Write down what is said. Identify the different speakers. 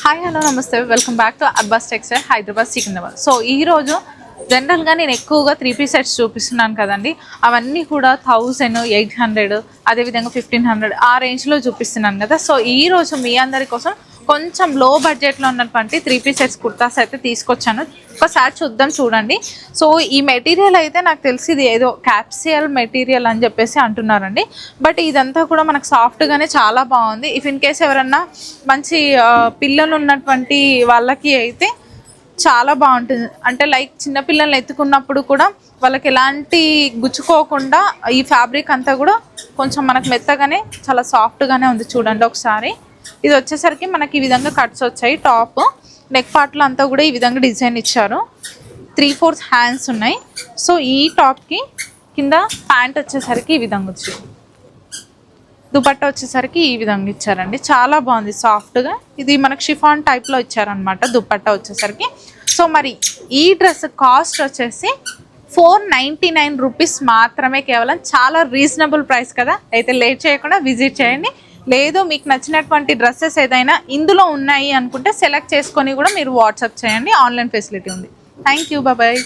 Speaker 1: Hi hello నమస్తే welcome back to Abbas textile Hyderabad Secunderabad. So ఈరోజు జనరల్గా నేను ఎక్కువగా 3 పీస్ సెట్స్ చూపిస్తున్నాను కదండి. అవన్నీ కూడా 1800 అదేవిధంగా 1500 ఆ రేంజ్లో చూపిస్తున్నాను కదా. సో ఈరోజు మీ అందరి కోసం కొంచెం లో బడ్జెట్లో ఉన్నటువంటి 3 పీస్ సెట్స్ కుర్తాస్ అయితే తీసుకొచ్చాను. ఒకసారి చూద్దాం, చూడండి. సో ఈ మెటీరియల్ అయితే నాకు తెలిసి ఇది ఏదో క్యాప్సియల్ మెటీరియల్ అని చెప్పేసి అంటున్నారండి. బట్ ఇదంతా కూడా మనకు సాఫ్ట్గానే చాలా బాగుంది. ఇఫ్ ఇన్ కేస్ ఎవరన్నా మంచి పిల్లలు ఉన్నటువంటి వాళ్ళకి అయితే చాలా బాగుంటుంది. అంటే లైక్ చిన్నపిల్లల్ని ఎత్తుకున్నప్పుడు కూడా వాళ్ళకి ఎలాంటి గుచ్చుకోకుండా ఈ ఫ్యాబ్రిక్ అంతా కూడా కొంచెం మనకు మెత్తగానే చాలా సాఫ్ట్గానే ఉంది. చూడండి ఒకసారి. ఇది వచ్చేసరికి మనకి ఈ విధంగా కట్స్ వచ్చాయి. టాప్ నెక్ పార్ట్లో అంతా కూడా ఈ విధంగా డిజైన్ ఇచ్చారు. 3/4 హ్యాండ్స్ ఉన్నాయి. సో ఈ టాప్కి కింద ప్యాంట్ వచ్చేసరికి ఈ విధంగా వచ్చింది. దుపట్టా వచ్చేసరికి ఈ విధంగా ఇచ్చారండి. చాలా బాగుంది సాఫ్ట్గా. ఇది మనకు షిఫాన్ టైప్లో ఇచ్చారనమాట దుపట్టా వచ్చేసరికి. సో మరి ఈ డ్రెస్ కాస్ట్ వచ్చేసి 499 రూపీస్ మాత్రమే, కేవలం. చాలా రీజనబుల్ ప్రైస్ కదా. అయితే లేట్ చేయకుండా విజిట్ చేయండి. లేదు మీకు నచ్చినటువంటి డ్రెస్సెస్ ఏదైనా ఇందులో ఉన్నాయి అనుకుంటే సెలెక్ట్ చేసుకొని కూడా మీరు వాట్సాప్ చేయండి. ఆన్లైన్ ఫెసిలిటీ ఉంది. Thank you, bye.